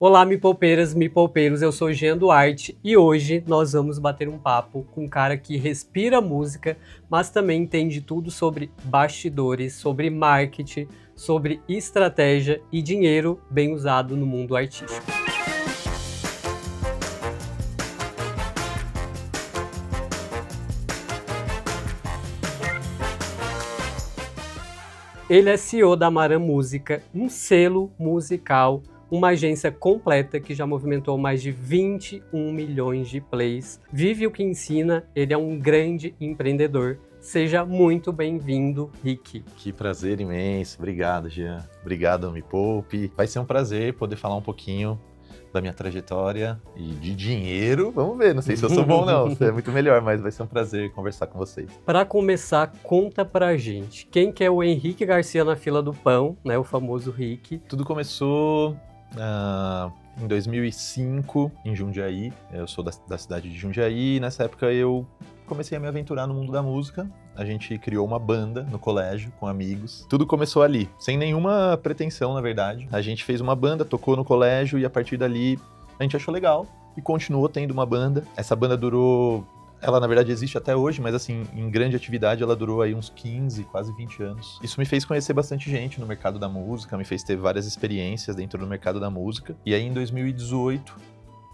Olá, mipolpeiras, mipolpeiros, eu sou Jean Duarte e hoje nós vamos bater um papo com um cara que respira música, mas também entende tudo sobre bastidores, sobre marketing, sobre estratégia e dinheiro bem usado no mundo artístico. Ele é CEO da Maran Música, um selo musical, uma agência completa que já movimentou mais de 21 milhões de plays. Vive o que ensina, ele é um grande empreendedor. Seja muito bem-vindo, Rick. Que prazer imenso. Obrigado, Jean. Obrigado, Me Poupe. Vai ser um prazer poder falar um pouquinho da minha trajetória e de dinheiro. Vamos ver, não sei se eu sou bom não, você é muito melhor, mas vai ser um prazer conversar com vocês. Para começar, conta pra gente, quem que é o Henrique Garcia na fila do pão, né, o famoso Rick? Tudo começou em 2005, em Jundiaí. Eu sou da cidade de Jundiaí e nessa época eu comecei a me aventurar no mundo da música. A gente criou uma banda no colégio, com amigos. Tudo começou ali, sem nenhuma pretensão, na verdade. A gente fez uma banda, tocou no colégio e a partir dali a gente achou legal e continuou tendo uma banda. Essa banda durou... Ela, na verdade, existe até hoje, mas, assim, em grande atividade, ela durou aí uns 15, quase 20 anos. Isso me fez conhecer bastante gente no mercado da música, me fez ter várias experiências dentro do mercado da música. E aí, em 2018,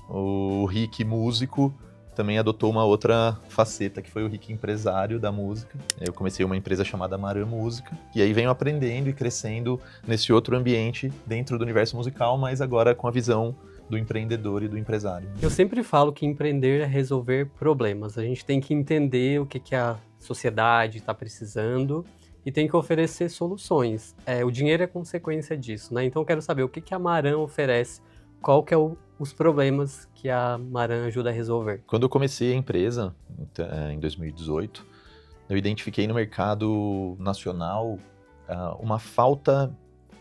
o Rick músico também adotou uma outra faceta, que foi o Rick empresário da música. Eu comecei uma empresa chamada Maran Música, e aí venho aprendendo e crescendo nesse outro ambiente dentro do universo musical, mas agora com a visão do empreendedor e do empresário. Eu sempre falo que empreender é resolver problemas. A gente tem que entender o que a sociedade está precisando e tem que oferecer soluções. O dinheiro é consequência disso, né? Então eu quero saber o que a Maran oferece, qual que é os problemas que a Maran ajuda a resolver. Quando eu comecei a empresa, em 2018, eu identifiquei no mercado nacional uma falta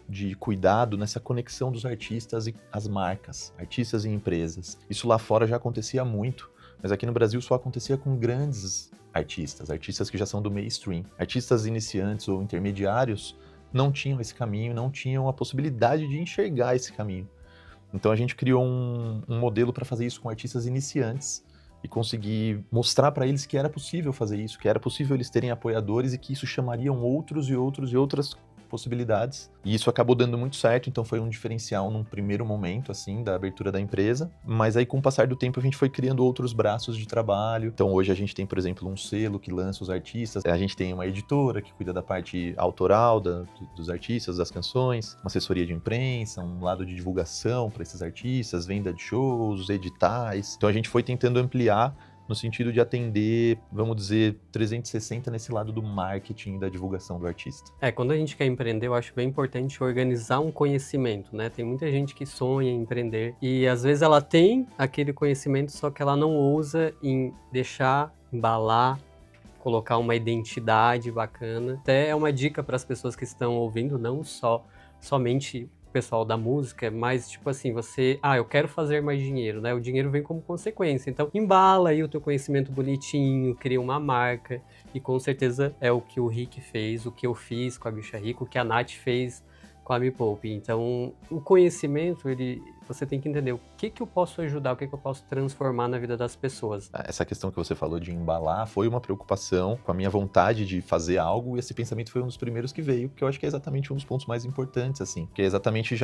de cuidado nessa conexão dos artistas e as marcas, artistas e empresas. Isso lá fora já acontecia muito, mas aqui no Brasil só acontecia com grandes artistas que já são do mainstream. Artistas iniciantes ou intermediários não tinham esse caminho, não tinham a possibilidade de enxergar esse caminho. Então a gente criou um modelo para fazer isso com artistas iniciantes e conseguir mostrar para eles que era possível fazer isso, que era possível eles terem apoiadores e que isso chamariam outros e outras possibilidades. E isso acabou dando muito certo, então foi um diferencial num primeiro momento, assim, da abertura da empresa. Mas aí, com o passar do tempo, a gente foi criando outros braços de trabalho. Então, hoje a gente tem, por exemplo, um selo que lança os artistas. A gente tem uma editora que cuida da parte autoral dos artistas, das canções. Uma assessoria de imprensa, um lado de divulgação para esses artistas, venda de shows, editais. Então, a gente foi tentando ampliar no sentido de atender, vamos dizer, 360 nesse lado do marketing e da divulgação do artista. Quando a gente quer empreender, eu acho bem importante organizar um conhecimento, né? Tem muita gente que sonha em empreender e às vezes ela tem aquele conhecimento, só que ela não ousa em deixar, embalar, colocar uma identidade bacana. Até é uma dica para as pessoas que estão ouvindo, não somente pessoal da música, mas tipo assim, eu quero fazer mais dinheiro, né? O dinheiro vem como consequência, então embala aí o teu conhecimento bonitinho, cria uma marca, e com certeza é o que o Rick fez, o que eu fiz com a Bicha Rica, o que a Nath fez com a Me Poupe. Então, o conhecimento, você tem que entender o que eu posso ajudar, o que eu posso transformar na vida das pessoas. Essa questão que você falou de embalar foi uma preocupação com a minha vontade de fazer algo, e esse pensamento foi um dos primeiros que veio, porque eu acho que é exatamente um dos pontos mais importantes, assim, porque é exatamente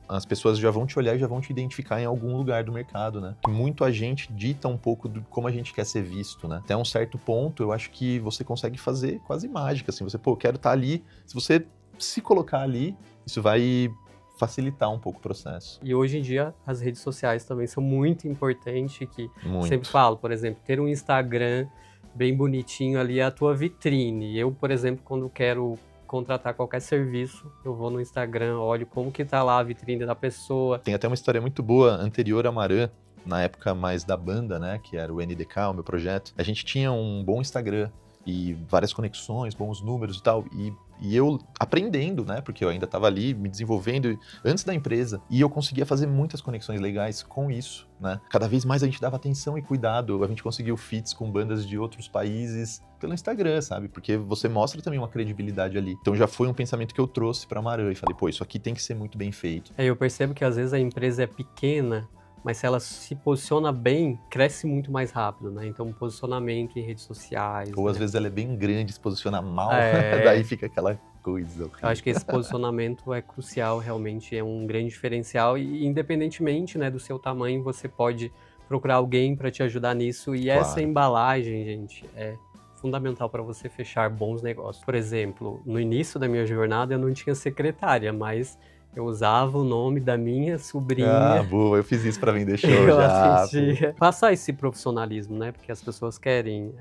as pessoas já vão te olhar e já vão te identificar em algum lugar do mercado, né? Muito a gente dita um pouco de como a gente quer ser visto, né? Até um certo ponto, eu acho que você consegue fazer quase mágica, assim, eu quero estar ali, se você se colocar ali, isso vai facilitar um pouco o processo. E hoje em dia as redes sociais também são muito importantes, que Muito. Sempre falo, por exemplo, ter um Instagram bem bonitinho ali é a tua vitrine. Eu, por exemplo, quando quero contratar qualquer serviço, eu vou no Instagram, olho como que tá lá a vitrine da pessoa. Tem até uma história muito boa anterior à Maran, na época mais da banda, né, que era o NDK, o meu projeto. A gente tinha um bom Instagram e várias conexões, bons números e tal, e eu aprendendo, né, porque eu ainda estava ali me desenvolvendo antes da empresa, e eu conseguia fazer muitas conexões legais com isso, né. Cada vez mais a gente dava atenção e cuidado, a gente conseguiu feats com bandas de outros países pelo Instagram, sabe, porque você mostra também uma credibilidade ali. Então já foi um pensamento que eu trouxe para Maran e falei, pô, isso aqui tem que ser muito bem feito. Eu percebo que às vezes a empresa é pequena, mas se ela se posiciona bem, cresce muito mais rápido, né? Então, posicionamento em redes sociais. Ou às né? vezes ela é bem grande, se posiciona mal, É. daí fica aquela coisa Eu horrível. acho que esse posicionamento é crucial, realmente é um grande diferencial e independentemente, né, do seu tamanho, você pode procurar alguém para te ajudar nisso e essa Claro. embalagem, gente, é fundamental para você fechar bons negócios. Por exemplo, no início da minha jornada eu não tinha secretária, mas eu usava o nome da minha Ah, sobrinha. boa, eu fiz isso pra vender show Eu já, pô. assistia. Passar esse profissionalismo, né? Porque as pessoas querem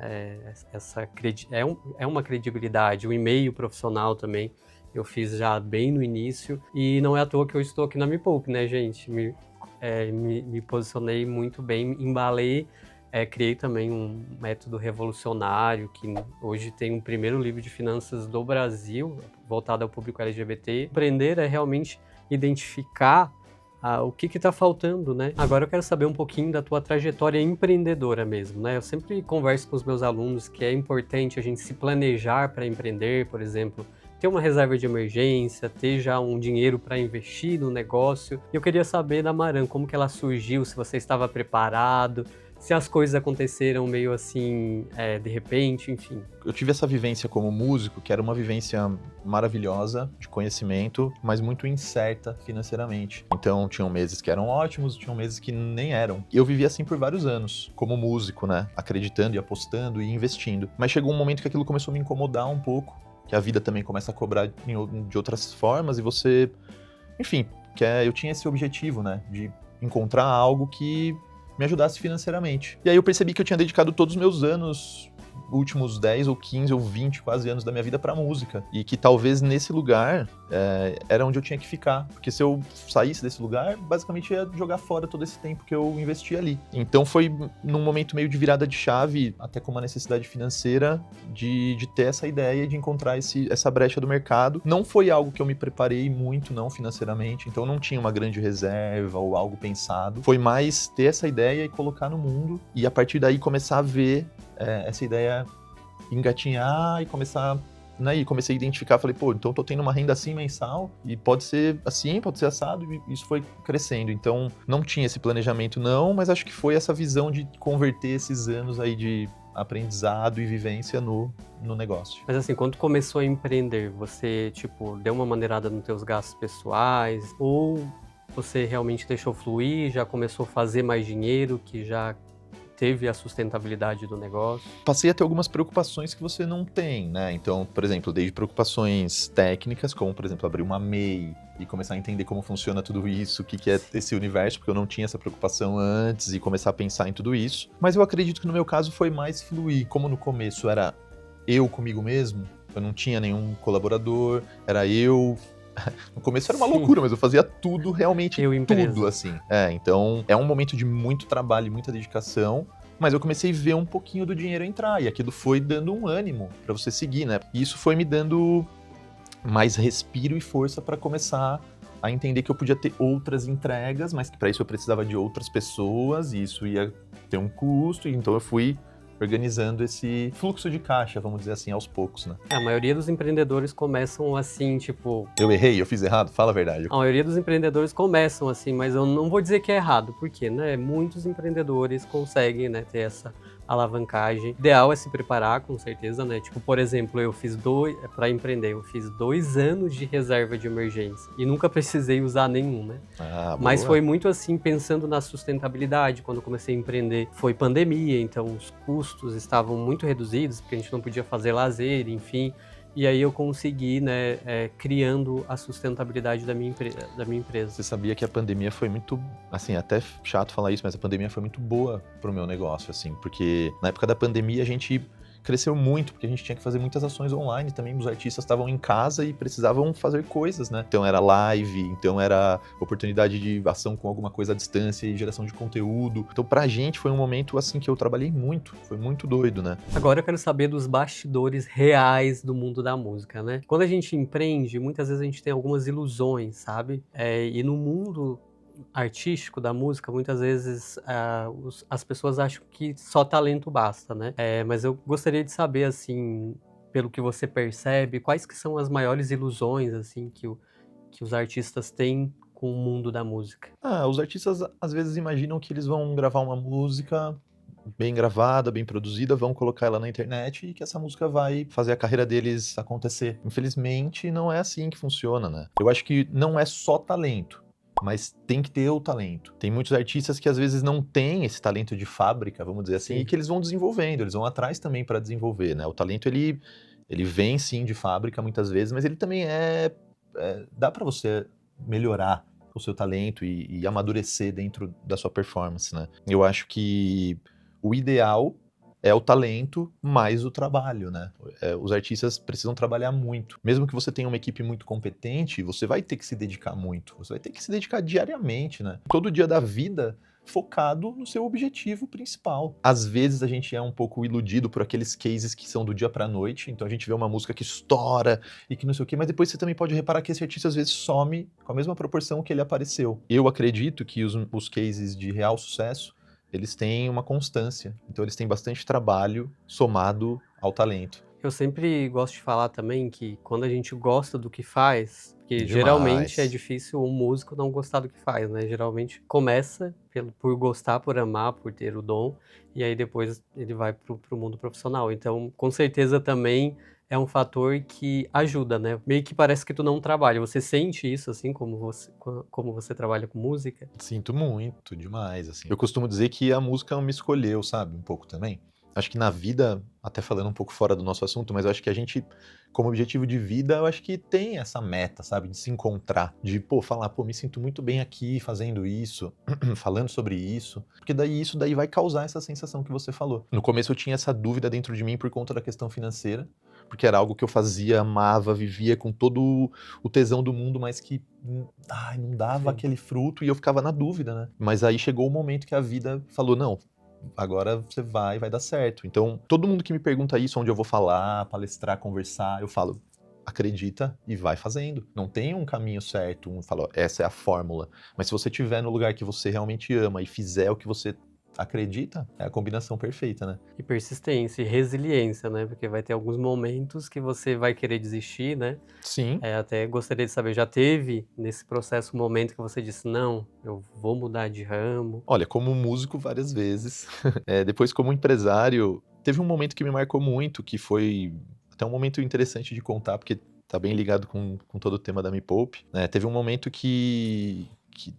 é uma credibilidade, o e-mail profissional também. Eu fiz já bem no início e não é à toa que eu estou aqui na Me Poupe, né, gente? Me posicionei muito bem, embalei, criei também um método revolucionário que hoje tem o primeiro livro de finanças do Brasil voltado ao público LGBT. Empreender é realmente identificar o que está faltando, né? Agora eu quero saber um pouquinho da tua trajetória empreendedora mesmo, né? Eu sempre converso com os meus alunos que é importante a gente se planejar para empreender, por exemplo, ter uma reserva de emergência, ter já um dinheiro para investir no negócio. Eu queria saber da Maran, como que ela surgiu, se você estava preparado, se as coisas aconteceram meio assim, de repente, enfim. Eu tive essa vivência como músico, que era uma vivência maravilhosa, de conhecimento, mas muito incerta financeiramente. Então, tinham meses que eram ótimos, tinham meses que nem eram. E eu vivi assim por vários anos, como músico, né? Acreditando e apostando e investindo. Mas chegou um momento que aquilo começou a me incomodar um pouco, que a vida também começa a cobrar de outras formas e você... Enfim, eu tinha esse objetivo, né? De encontrar algo que me ajudasse financeiramente. E aí eu percebi que eu tinha dedicado todos os meus anos, últimos 10 ou 15 ou 20 quase anos da minha vida pra música. E que talvez nesse lugar era onde eu tinha que ficar. Porque se eu saísse desse lugar, basicamente ia jogar fora todo esse tempo que eu investi ali. Então foi num momento meio de virada de chave, até com uma necessidade financeira, de ter essa ideia de encontrar essa brecha do mercado. Não foi algo que eu me preparei muito, não, financeiramente. Então não tinha uma grande reserva ou algo pensado. Foi mais ter essa ideia e colocar no mundo. E a partir daí começar a ver essa ideia engatinhar e começar, né, e comecei a identificar, falei, pô, então tô tendo uma renda assim mensal e pode ser assim, pode ser assado, e isso foi crescendo. Então não tinha esse planejamento não, mas acho que foi essa visão de converter esses anos aí de aprendizado e vivência no negócio. Mas assim, quando começou a empreender, você, tipo, deu uma maneirada nos teus gastos pessoais ou você realmente deixou fluir, já começou a fazer mais dinheiro, que já teve a sustentabilidade do negócio? Passei a ter algumas preocupações que você não tem, né? Então, por exemplo, desde preocupações técnicas, como, por exemplo, abrir uma MEI e começar a entender como funciona tudo isso, o que é esse universo, porque eu não tinha essa preocupação antes, e começar a pensar em tudo isso. Mas eu acredito que no meu caso foi mais fluir. Como no começo era eu comigo mesmo, eu não tinha nenhum colaborador, era eu... No começo era uma loucura, mas eu fazia tudo, realmente tudo, assim. Então é um momento de muito trabalho e muita dedicação, mas eu comecei a ver um pouquinho do dinheiro entrar, e aquilo foi dando um ânimo pra você seguir, né? E isso foi me dando mais respiro e força pra começar a entender que eu podia ter outras entregas, mas que pra isso eu precisava de outras pessoas, e isso ia ter um custo, então eu fui organizando esse fluxo de caixa, vamos dizer assim, aos poucos, né? A maioria dos empreendedores começam assim, tipo... Eu errei? Eu fiz errado? Fala a verdade. A maioria dos empreendedores começam assim, mas eu não vou dizer que é errado, porque, né, muitos empreendedores conseguem, né, ter essa alavancagem. O ideal é se preparar, com certeza, né? Tipo, por exemplo, para empreender, eu fiz 2 anos de reserva de emergência e nunca precisei usar nenhum, né? Mas foi muito assim, pensando na sustentabilidade. Quando eu comecei a empreender, foi pandemia, então os custos estavam muito reduzidos, porque a gente não podia fazer lazer, enfim. E aí eu consegui, né, criando a sustentabilidade da minha empresa. Você sabia que a pandemia foi muito, assim, até chato falar isso, mas a pandemia foi muito boa pro meu negócio, assim, porque na época da pandemia a gente cresceu muito, porque a gente tinha que fazer muitas ações online também, os artistas estavam em casa e precisavam fazer coisas, né? Então era live, então era oportunidade de ação com alguma coisa à distância e geração de conteúdo. Então pra gente foi um momento assim que eu trabalhei muito, foi muito doido, né? Agora eu quero saber dos bastidores reais do mundo da música, né? Quando a gente empreende, muitas vezes a gente tem algumas ilusões, sabe? E no mundo artístico da música, muitas vezes as pessoas acham que só talento basta, né? Mas eu gostaria de saber, assim, pelo que você percebe, quais que são as maiores ilusões, assim, que os artistas têm com o mundo da música? Os artistas às vezes imaginam que eles vão gravar uma música bem gravada, bem produzida, vão colocar ela na internet e que essa música vai fazer a carreira deles acontecer. Infelizmente, não é assim que funciona, né? Eu acho que não é só talento, mas tem que ter o talento. Tem muitos artistas que às vezes não têm esse talento de fábrica, vamos dizer assim, Sim. e que eles vão desenvolvendo, eles vão atrás também para desenvolver, né? O talento, ele vem sim de fábrica muitas vezes, mas ele também dá para você melhorar o seu talento e amadurecer dentro da sua performance, né? Eu acho que o ideal é o talento mais o trabalho, né? Os artistas precisam trabalhar muito. Mesmo que você tenha uma equipe muito competente, você vai ter que se dedicar muito. Você vai ter que se dedicar diariamente, né? Todo dia da vida focado no seu objetivo principal. Às vezes a gente é um pouco iludido por aqueles cases que são do dia pra noite, então a gente vê uma música que estoura e que não sei o quê, mas depois você também pode reparar que esse artista às vezes some com a mesma proporção que ele apareceu. Eu acredito que os cases de real sucesso, eles têm uma constância, então eles têm bastante trabalho somado ao talento. Eu sempre gosto de falar também que quando a gente gosta do que faz, porque geralmente é Demais. difícil um músico não gostar do que faz, né? Geralmente começa por gostar, por amar, por ter o dom, e aí depois ele vai pro mundo profissional. Então, com certeza também é um fator que ajuda, né? Meio que parece que tu não trabalha. Você sente isso, assim, como você trabalha com música? Sinto muito, demais, assim. Eu costumo dizer que a música me escolheu, sabe, um pouco também. Acho que na vida, até falando um pouco fora do nosso assunto, mas eu acho que a gente, como objetivo de vida, eu acho que tem essa meta, sabe, de se encontrar, de, falar, me sinto muito bem aqui fazendo isso, falando sobre isso, porque daí isso daí vai causar essa sensação que você falou. No começo eu tinha essa dúvida dentro de mim por conta da questão financeira, porque era algo que eu fazia, amava, vivia com todo o tesão do mundo, mas que não dava Sim. aquele fruto e eu ficava na dúvida, né? Mas aí chegou o momento que a vida falou, não, agora você vai dar certo. Então, todo mundo que me pergunta isso, onde eu vou falar, palestrar, conversar, eu falo, acredita e vai fazendo. Não tem um caminho certo, fala, essa é a fórmula. Mas se você estiver no lugar que você realmente ama e fizer o que você acredita, é a combinação perfeita, né? E persistência e resiliência, né? Porque vai ter alguns momentos que você vai querer desistir, né? Sim. Até gostaria de saber, já teve nesse processo um momento que você disse, não, eu vou mudar de ramo? Olha, como músico várias vezes. Depois como empresário, teve um momento que me marcou muito, que foi até um momento interessante de contar, porque tá bem ligado com todo o tema da Me Poupe, né? Teve um momento que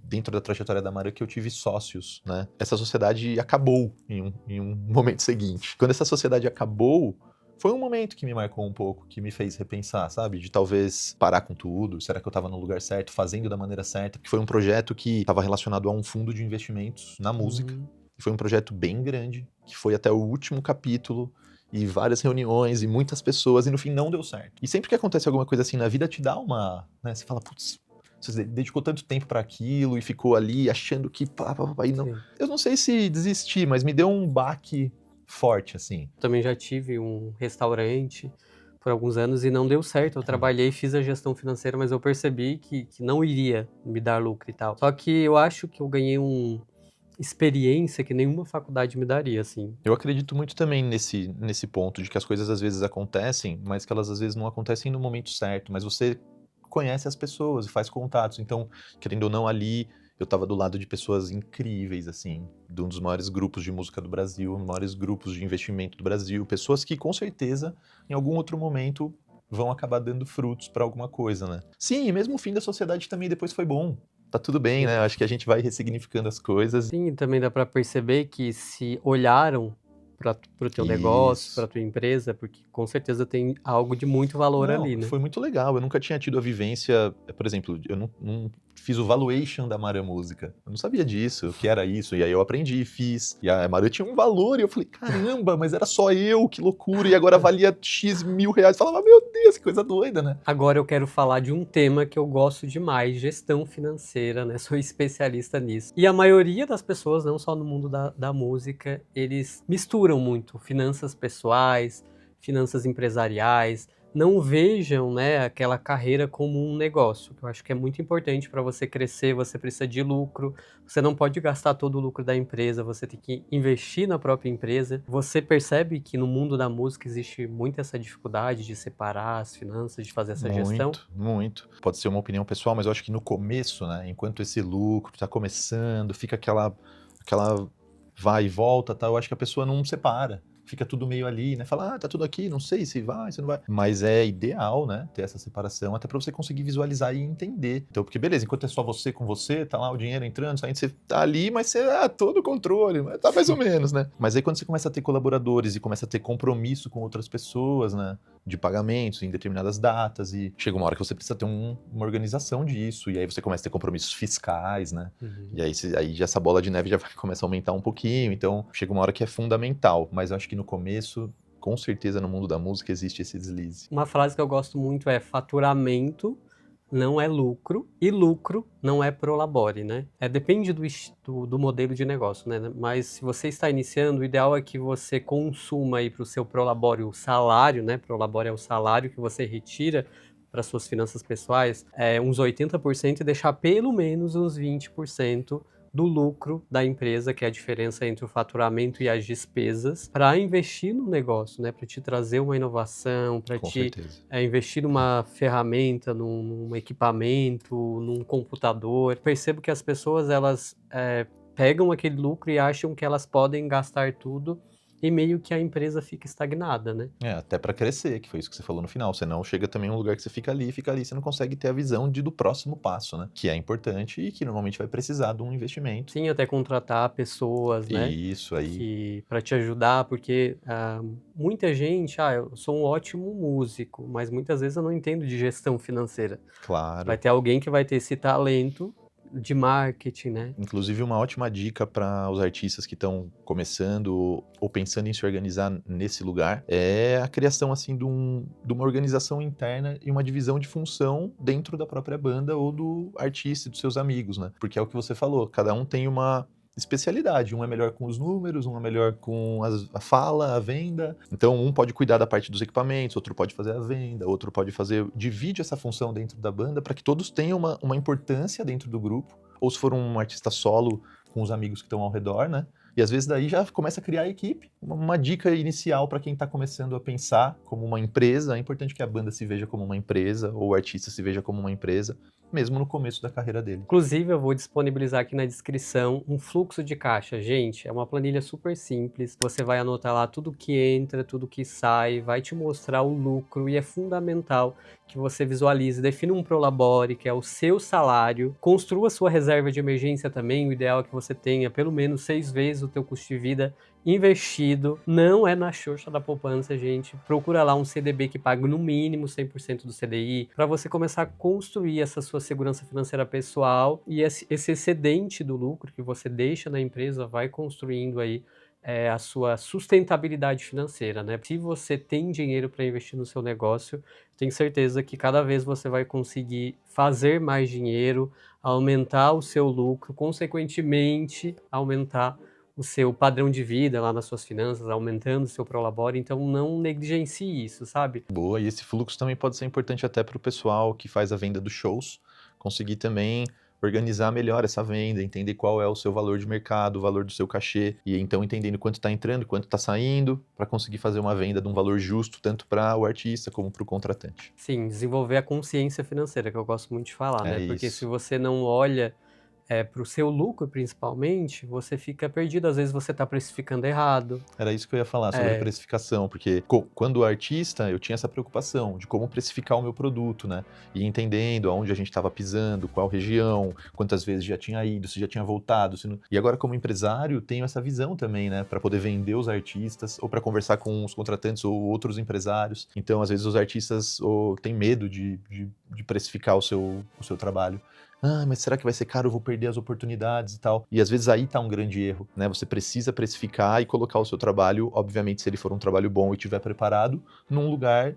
dentro da trajetória da Mara que eu tive sócios, né? Essa sociedade acabou em um momento seguinte. Quando essa sociedade acabou, foi um momento que me marcou um pouco, que me fez repensar, sabe? De talvez parar com tudo, será que eu estava no lugar certo, fazendo da maneira certa? Porque foi um projeto que estava relacionado a um fundo de investimentos na música. E foi um projeto bem grande, que foi até o último capítulo, e várias reuniões, e muitas pessoas, e no fim não deu certo. E sempre que acontece alguma coisa assim na vida, te dá uma, né? Você fala, putz, você dedicou tanto tempo para aquilo, e ficou ali achando que, e não... Sim. Eu não sei se desistir, mas me deu um baque forte, assim. Também já tive um restaurante por alguns anos e não deu certo. Eu trabalhei, fiz a gestão financeira, mas eu percebi que não iria me dar lucro e tal. Só que eu acho que eu ganhei uma experiência que nenhuma faculdade me daria, assim. Eu acredito muito também nesse ponto, de que as coisas às vezes acontecem, mas que elas às vezes não acontecem no momento certo, mas você conhece as pessoas e faz contatos. Então, querendo ou não, ali eu estava do lado de pessoas incríveis, assim, de um dos maiores grupos de música do Brasil, um dos maiores grupos de investimento do Brasil, pessoas que com certeza, em algum outro momento, vão acabar dando frutos para alguma coisa, né? Sim, e mesmo o fim da sociedade também depois foi bom. Tá tudo bem, né? Acho que a gente vai ressignificando as coisas. Sim, e também dá para perceber que se olharam para o teu negócio, para Isso. tua empresa, porque com certeza tem algo de muito valor Não, ali, né? foi muito legal. Eu nunca tinha tido a vivência, por exemplo, eu não fiz o valuation da Marã Música. Eu não sabia disso, o que era isso. E aí eu aprendi, fiz. E a Marã tinha um valor, e eu falei, caramba, mas era só eu, que loucura. E agora valia X mil reais. Eu falava, meu Deus, que coisa doida, né? Agora eu quero falar de um tema que eu gosto demais, gestão financeira, né? Sou especialista nisso. E a maioria das pessoas, não só no mundo da música, eles misturam muito finanças pessoais, finanças empresariais, não vejam, né, aquela carreira como um negócio, que eu acho que é muito importante para você crescer, você precisa de lucro, você não pode gastar todo o lucro da empresa, você tem que investir na própria empresa. Você percebe que no mundo da música existe muito essa dificuldade de separar as finanças, de fazer essa gestão? Muito, muito. Pode ser uma opinião pessoal, mas eu acho que no começo, né, enquanto esse lucro está começando, fica aquela vai e volta, tá? Eu acho que a pessoa não separa. Fica tudo meio ali, né? Fala, tá tudo aqui, não sei se vai, se não vai. Mas é ideal, né, ter essa separação, até para você conseguir visualizar e entender. Então, porque beleza, enquanto é só você com você, tá lá o dinheiro entrando, saindo, você tá ali, mas você, todo o controle, mas tá mais ou menos, né? Mas aí quando você começa a ter colaboradores e começa a ter compromisso com outras pessoas, né, de pagamentos em determinadas datas, e chega uma hora que você precisa ter uma organização disso, e aí você começa a ter compromissos fiscais, né? Uhum. E aí já essa bola de neve já vai começar a aumentar um pouquinho, então chega uma hora que é fundamental, mas eu acho que no começo, com certeza no mundo da música existe esse deslize. Uma frase que eu gosto muito é faturamento não é lucro e lucro não é prolabore, né? Depende do modelo de negócio, né? Mas se você está iniciando, o ideal é que você consuma aí para o seu prolabore o salário, né? Prolabore é o salário que você retira para suas finanças pessoais, uns 80% e deixar pelo menos uns 20% do lucro da empresa, que é a diferença entre o faturamento e as despesas, para investir no negócio, né? Para te trazer uma inovação, para Com te certeza. investir numa ferramenta, num equipamento, num computador. Percebo que as pessoas elas pegam aquele lucro e acham que elas podem gastar tudo e meio que a empresa fica estagnada, né? Até para crescer, que foi isso que você falou no final. Você não chega também a um lugar que você fica ali, você não consegue ter a visão do próximo passo, né? Que é importante e que normalmente vai precisar de um investimento. Sim, até contratar pessoas, né? Isso aí, Que para te ajudar, porque muita gente, eu sou um ótimo músico, mas muitas vezes eu não entendo de gestão financeira. Vai claro. ter alguém que vai ter esse talento de marketing, né? Inclusive, uma ótima dica para os artistas que estão começando ou pensando em se organizar nesse lugar é a criação assim de uma organização interna e uma divisão de função dentro da própria banda ou do artista e dos seus amigos, né? Porque é o que você falou, cada um tem uma especialidade. Um é melhor com os números, um é melhor com a fala, a venda. Então, um pode cuidar da parte dos equipamentos, outro pode fazer a venda, outro pode fazer... Divide essa função dentro da banda para que todos tenham uma importância dentro do grupo. Ou se for um artista solo, com os amigos que estão ao redor, né? E às vezes daí já começa a criar a equipe. Uma dica inicial para quem está começando a pensar como uma empresa, é importante que a banda se veja como uma empresa, ou o artista se veja como uma empresa, mesmo no começo da carreira dele. Inclusive, eu vou disponibilizar aqui na descrição um fluxo de caixa. Gente, é uma planilha super simples. Você vai anotar lá tudo que entra, tudo que sai, vai te mostrar o lucro e é fundamental que você visualize, defina um prolabore, que é o seu salário, construa sua reserva de emergência também. O ideal é que você tenha pelo menos 6 vezes o teu custo de vida investido. Não é na xoxa da poupança, gente. Procura lá um CDB que pague no mínimo 100% do CDI, para você começar a construir essa sua segurança financeira pessoal, e esse excedente do lucro que você deixa na empresa vai construindo aí a sua sustentabilidade financeira, né? Se você tem dinheiro para investir no seu negócio, tenho certeza que cada vez você vai conseguir fazer mais dinheiro, aumentar o seu lucro, consequentemente aumentar o seu padrão de vida lá nas suas finanças, aumentando o seu prolabore. Então não negligencie isso, sabe? Boa, e esse fluxo também pode ser importante até para o pessoal que faz a venda dos shows, conseguir também organizar melhor essa venda, entender qual é o seu valor de mercado, o valor do seu cachê, e então entendendo quanto está entrando, quanto está saindo, para conseguir fazer uma venda de um valor justo, tanto para o artista como para o contratante. Sim, desenvolver a consciência financeira, que eu gosto muito de falar, É né? Porque se isso. você não olha para o seu lucro principalmente, você fica perdido. Às vezes você está precificando errado. Era isso que eu ia falar sobre a precificação, porque quando artista eu tinha essa preocupação de como precificar o meu produto, né? E entendendo aonde a gente estava pisando, qual região, quantas vezes já tinha ido, se já tinha voltado. Se não... E agora, como empresário, tenho essa visão também, né? Para poder vender os artistas ou para conversar com os contratantes ou outros empresários. Então, às vezes, os artistas têm medo de precificar o seu trabalho. Mas será que vai ser caro? Eu vou perder as oportunidades e tal. E às vezes aí tá um grande erro, né? Você precisa precificar e colocar o seu trabalho, obviamente, se ele for um trabalho bom e estiver preparado, num lugar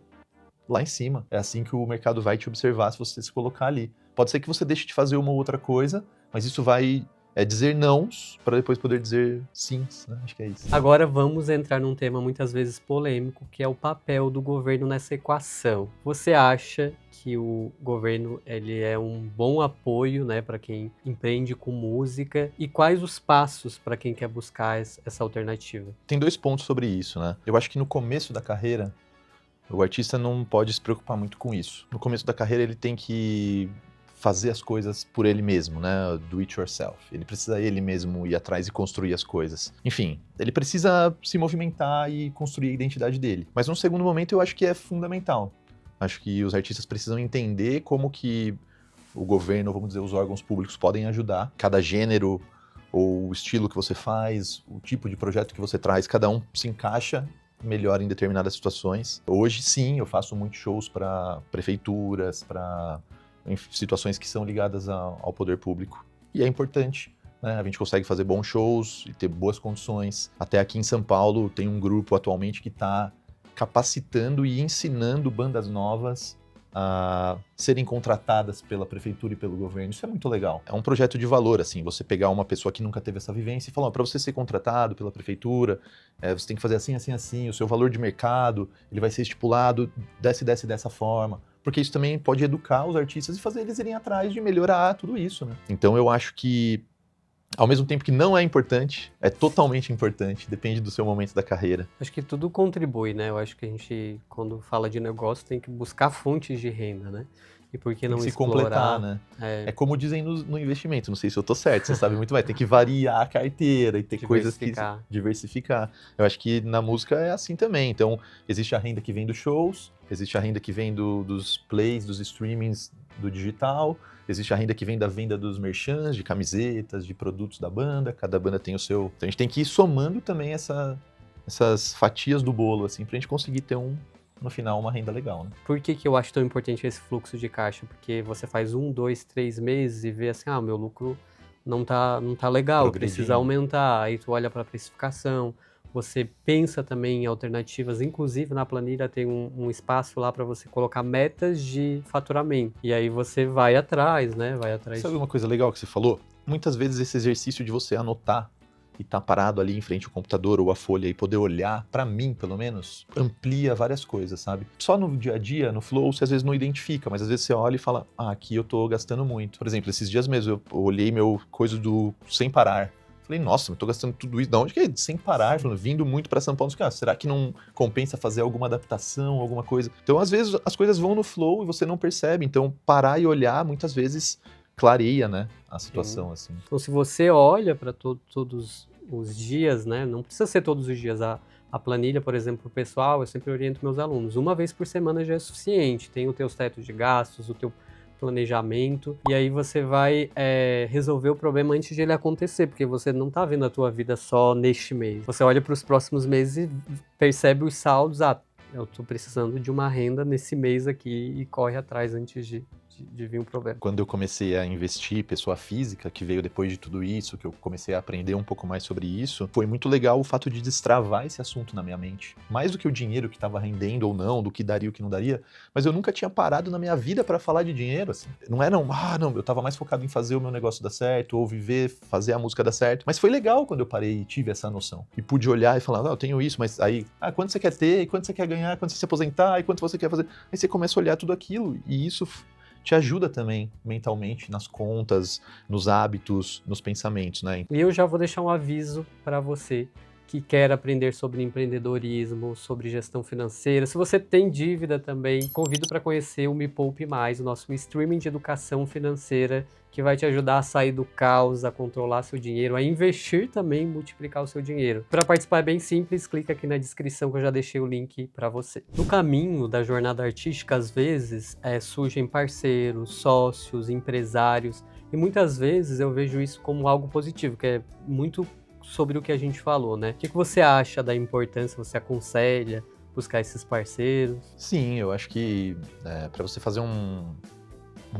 lá em cima. É assim que o mercado vai te observar se você se colocar ali. Pode ser que você deixe de fazer uma ou outra coisa, mas isso vai dizer nãos para depois poder dizer sims, né? Acho que é isso. Agora vamos entrar num tema muitas vezes polêmico, que é o papel do governo nessa equação. Você acha que o governo ele é um bom apoio, né, para quem empreende com música? E quais os passos para quem quer buscar essa alternativa? Tem 2 pontos sobre isso, né? Eu acho que no começo da carreira, o artista não pode se preocupar muito com isso. No começo da carreira, ele tem que fazer as coisas por ele mesmo, né? Do it yourself. Ele precisa ele mesmo ir atrás e construir as coisas. Enfim, ele precisa se movimentar e construir a identidade dele. Mas num segundo momento, eu acho que é fundamental. Acho que os artistas precisam entender como que o governo, vamos dizer, os órgãos públicos podem ajudar. Cada gênero ou o estilo que você faz, o tipo de projeto que você traz, cada um se encaixa melhor em determinadas situações. Hoje, sim, eu faço muitos shows para prefeituras, para situações que são ligadas ao poder público. E é importante, né? A gente consegue fazer bons shows e ter boas condições. Até aqui em São Paulo tem um grupo atualmente que está capacitando e ensinando bandas novas a serem contratadas pela prefeitura e pelo governo. Isso é muito legal. É um projeto de valor, assim, você pegar uma pessoa que nunca teve essa vivência e falar, para você ser contratado pela prefeitura, você tem que fazer assim, assim, assim, o seu valor de mercado, ele vai ser estipulado dessa forma. Porque isso também pode educar os artistas e fazer eles irem atrás de melhorar tudo isso, né? Então eu acho que, ao mesmo tempo que não é importante, é totalmente importante, depende do seu momento da carreira. Acho que tudo contribui, né? Eu acho que a gente, quando fala de negócio, tem que buscar fontes de renda, né? E por que não tem que se explorar, completar, né? É como dizem no investimento, não sei se eu tô certo, você sabe muito mais, tem que variar a carteira e ter coisas que... Diversificar. Eu acho que na música é assim também, então existe a renda que vem dos shows, existe a renda que vem dos plays, dos streamings do digital, existe a renda que vem da venda dos merchans, de camisetas, de produtos da banda, cada banda tem o seu... Então a gente tem que ir somando também essas fatias do bolo, assim, pra gente conseguir ter no final, uma renda legal, né? Por que eu acho tão importante esse fluxo de caixa? Porque você faz 1, 2, 3 meses e vê assim, meu lucro não tá legal, precisa aumentar. Aí tu olha para a precificação, você pensa também em alternativas, inclusive na planilha tem um espaço lá para você colocar metas de faturamento. E aí você vai atrás, né? Sabe uma coisa legal que você falou? Muitas vezes esse exercício de você anotar e tá parado ali em frente ao computador ou a folha e poder olhar, pra mim, pelo menos, amplia várias coisas, sabe? Só no dia a dia, no flow, você às vezes não identifica, mas às vezes você olha e fala, aqui eu tô gastando muito. Por exemplo, esses dias mesmo, eu olhei meu coisa do sem parar. Falei, nossa, eu tô gastando tudo isso. Da onde que é? Sem parar, falando, vindo muito pra São Paulo. Será que não compensa fazer alguma adaptação, alguma coisa? Então, às vezes, as coisas vão no flow e você não percebe. Então, parar e olhar, muitas vezes, clareia, né, a situação, assim. Então, se você olha para todos os dias, né, não precisa ser todos os dias, a planilha, por exemplo, pro pessoal, eu sempre oriento meus alunos, uma vez por semana já é suficiente, tem os teus tetos de gastos, o teu planejamento, e aí você vai resolver o problema antes de ele acontecer, porque você não tá vendo a tua vida só neste mês. Você olha para os próximos meses e percebe os saldos, eu tô precisando de uma renda nesse mês aqui e corre atrás antes de vir um problema. Quando eu comecei a investir pessoa física, que veio depois de tudo isso, que eu comecei a aprender um pouco mais sobre isso, foi muito legal o fato de destravar esse assunto na minha mente. Mais do que o dinheiro que estava rendendo ou não, do que daria ou que não daria, mas eu nunca tinha parado na minha vida para falar de dinheiro, assim. Não era não, eu estava mais focado em fazer o meu negócio dar certo, ou viver, fazer a música dar certo. Mas foi legal quando eu parei e tive essa noção. E pude olhar e falar, eu tenho isso, mas aí, quanto você quer ter, e quanto você quer ganhar, quanto você se aposentar, e quanto você quer fazer. Aí você começa a olhar tudo aquilo, e isso te ajuda também mentalmente nas contas, nos hábitos, nos pensamentos, né? E eu já vou deixar um aviso para você que quer aprender sobre empreendedorismo, sobre gestão financeira. Se você tem dívida também, convido para conhecer o Me Poupe Mais, o nosso streaming de educação financeira, que vai te ajudar a sair do caos, a controlar seu dinheiro, a investir também, multiplicar o seu dinheiro. Para participar é bem simples, clica aqui na descrição que eu já deixei o link para você. No caminho da jornada artística, às vezes, surgem parceiros, sócios, empresários, e muitas vezes eu vejo isso como algo positivo, que é muito sobre o que a gente falou, né? O que você acha da importância, você aconselha buscar esses parceiros? Sim, eu acho que para você fazer um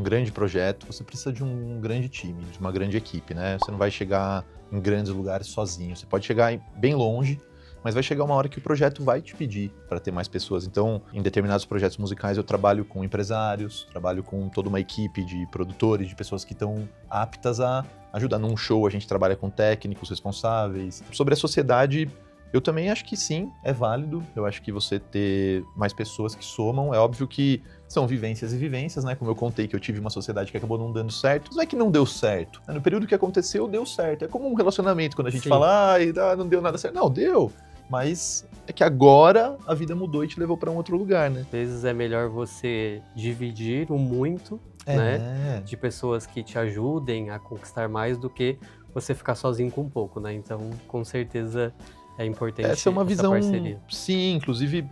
grande projeto, você precisa de um grande time, de uma grande equipe, né? Você não vai chegar em grandes lugares sozinho, você pode chegar bem longe, mas vai chegar uma hora que o projeto vai te pedir para ter mais pessoas. Então, em determinados projetos musicais, eu trabalho com empresários, trabalho com toda uma equipe de produtores, de pessoas que estão aptas a ajudar. Num show, a gente trabalha com técnicos responsáveis. Sobre a sociedade, eu também acho que sim, é válido. Eu acho que você ter mais pessoas que somam, é óbvio que são vivências e vivências, né? Como eu contei que eu tive uma sociedade que acabou não dando certo. Não é que não deu certo. No período que aconteceu, deu certo. É como um relacionamento, quando a gente fala, não deu nada certo. Não, deu. Mas é que agora a vida mudou e te levou para um outro lugar, né? Às vezes é melhor você dividir o muito, né? De pessoas que te ajudem a conquistar mais do que você ficar sozinho com um pouco, né? Então, com certeza é importante essa é uma visão, parceria. Sim, inclusive,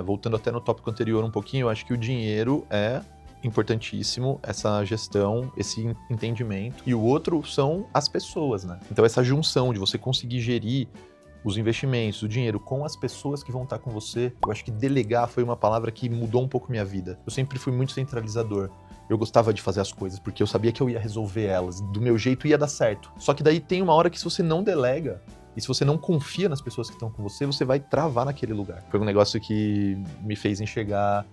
voltando até no tópico anterior um pouquinho, eu acho que o dinheiro é importantíssimo, essa gestão, esse entendimento. E o outro são as pessoas, né? Então, essa junção de você conseguir gerir os investimentos, o dinheiro com as pessoas que vão estar com você, eu acho que delegar foi uma palavra que mudou um pouco minha vida. Eu sempre fui muito centralizador. Eu gostava de fazer as coisas porque eu sabia que eu ia resolver elas, do meu jeito ia dar certo. Só que daí tem uma hora que se você não delega, e se você não confia nas pessoas que estão com você, você vai travar naquele lugar. Foi um negócio que me fez enxergar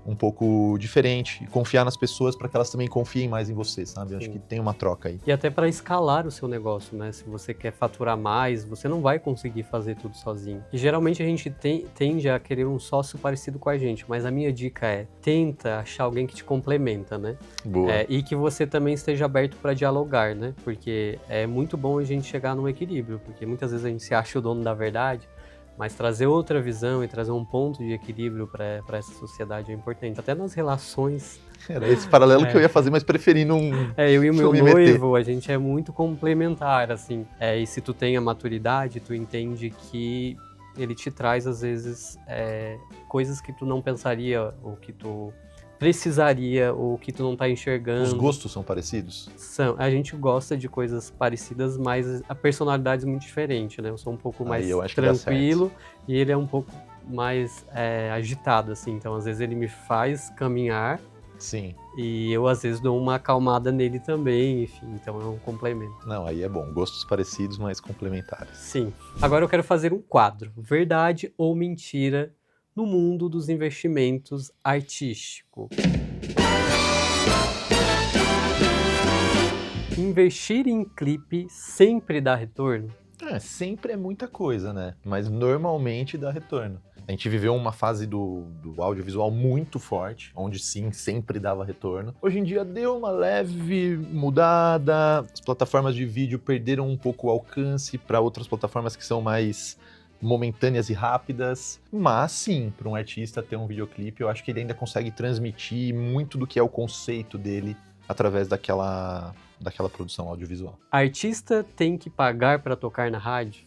um pouco diferente, e confiar nas pessoas para que elas também confiem mais em você, sabe? Eu acho que tem uma troca aí. E até para escalar o seu negócio, né? Se você quer faturar mais, você não vai conseguir fazer tudo sozinho. E geralmente a gente tende a querer um sócio parecido com a gente, mas a minha dica é, tenta achar alguém que te complementa, né? Boa. E que você também esteja aberto para dialogar, né? Porque é muito bom a gente chegar num equilíbrio, porque muitas vezes a gente se acha o dono da verdade, mas trazer outra visão e trazer um ponto de equilíbrio para essa sociedade é importante. Até nas relações. Era esse paralelo que eu ia fazer, mas preferi não. Eu e o meu noivo, a gente é muito complementar, assim. E se tu tem a maturidade, tu entende que ele te traz, às vezes, coisas que tu não pensaria, ou que tu precisaria, ou que tu não tá enxergando. Os gostos são parecidos? A gente gosta de coisas parecidas, mas a personalidade é muito diferente, né? Eu sou um pouco mais tranquilo e ele é um pouco mais agitado, assim. Então, às vezes, ele me faz caminhar. Sim. E eu, às vezes, dou uma acalmada nele também, enfim. Então, é um complemento. Não, aí é bom. Gostos parecidos, mas complementares. Sim. Agora eu quero fazer um quadro. Verdade ou mentira no mundo dos investimentos artísticos. Investir em clipe sempre dá retorno? Sempre é muita coisa, né? Mas normalmente dá retorno. A gente viveu uma fase do audiovisual muito forte, onde sim, sempre dava retorno. Hoje em dia deu uma leve mudada, as plataformas de vídeo perderam um pouco o alcance para outras plataformas que são mais momentâneas e rápidas, mas sim, para um artista ter um videoclipe, eu acho que ele ainda consegue transmitir muito do que é o conceito dele através daquela produção audiovisual. Artista tem que pagar para tocar na rádio?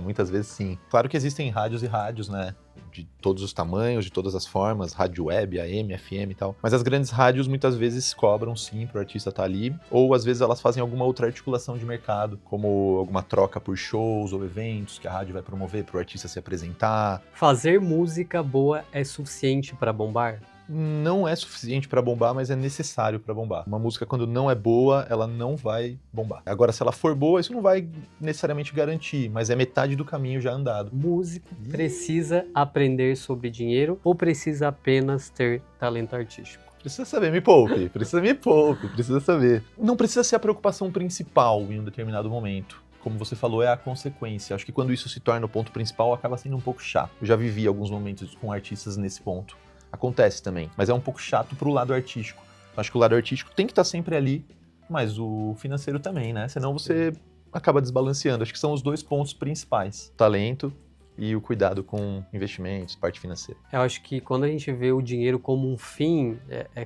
Muitas vezes sim. Claro que existem rádios e rádios, né? De todos os tamanhos, de todas as formas, rádio web, AM, FM e tal. Mas as grandes rádios muitas vezes cobram sim pro artista estar ali, ou às vezes elas fazem alguma outra articulação de mercado, como alguma troca por shows ou eventos que a rádio vai promover pro artista se apresentar. Fazer música boa é suficiente para bombar? Não é suficiente para bombar, mas é necessário para bombar. Uma música, quando não é boa, ela não vai bombar. Agora, se ela for boa, isso não vai necessariamente garantir, mas é metade do caminho já andado. Músico precisa aprender sobre dinheiro ou precisa apenas ter talento artístico? Precisa saber, me poupe, precisa saber. Não precisa ser a preocupação principal em um determinado momento. Como você falou, é a consequência. Acho que quando isso se torna o ponto principal, acaba sendo um pouco chato. Eu já vivi alguns momentos com artistas nesse ponto. Acontece também, mas é um pouco chato pro lado artístico. Acho que o lado artístico tem que estar sempre ali, mas o financeiro também, né? Senão você acaba desbalanceando. Acho que são os dois pontos principais: talento e o cuidado com investimentos, parte financeira. Eu acho que quando a gente vê o dinheiro como um fim,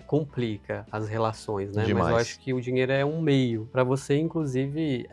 complica as relações, né? Mas eu Demais. acho que o dinheiro é um meio para você, inclusive,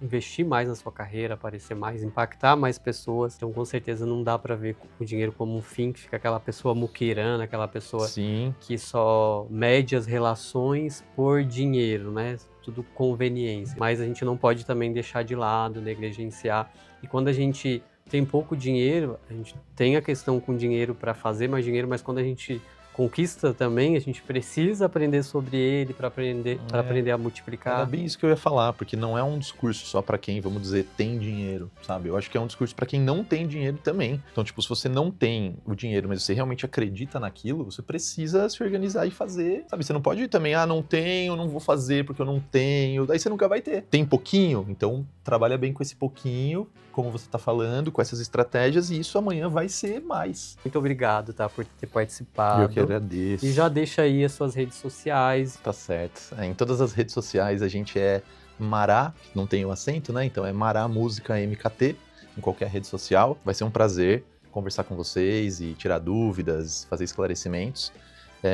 investir mais na sua carreira, aparecer mais, impactar mais pessoas. Então, com certeza, não dá para ver o dinheiro como um fim, que fica aquela pessoa muquirana, aquela pessoa Sim, que só mede as relações por dinheiro, né? Tudo conveniência. Mas a gente não pode também deixar de lado, negligenciar. E quando a gente tem pouco dinheiro, a gente tem a questão com dinheiro para fazer mais dinheiro, mas quando a gente conquista também, a gente precisa aprender sobre ele para aprender a era multiplicar. bem isso que eu ia falar, porque não é um discurso só para quem, vamos dizer, tem dinheiro, sabe? Eu acho que é um discurso para quem não tem dinheiro também. Então, tipo, se você não tem o dinheiro, mas você realmente acredita naquilo, você precisa se organizar e fazer, sabe? Você não pode também, não tenho, não vou fazer porque eu não tenho, daí você nunca vai ter. Tem pouquinho? Então, trabalha bem com esse pouquinho, como você tá falando, com essas estratégias, e isso amanhã vai ser mais. Muito obrigado, tá, por ter participado. Eu que agradeço. E já deixa aí as suas redes sociais. Tá certo. Em todas as redes sociais a gente é Mará, não tem o acento, né? Então é Mará Música MKT, em qualquer rede social. Vai ser um prazer conversar com vocês e tirar dúvidas, fazer esclarecimentos.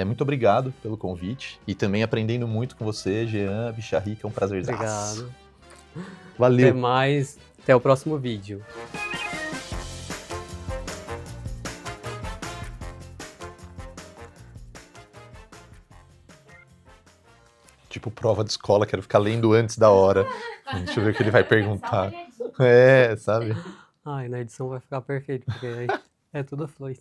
Muito obrigado pelo convite e também aprendendo muito com você, Jean Bicharri, que é um prazer. Obrigado. Valeu. Até mais. Até o próximo vídeo. Tipo prova de escola, quero ficar lendo antes da hora. Deixa eu ver o que ele vai perguntar. Sabe? Ai, na edição vai ficar perfeito, porque aí é tudo fluido.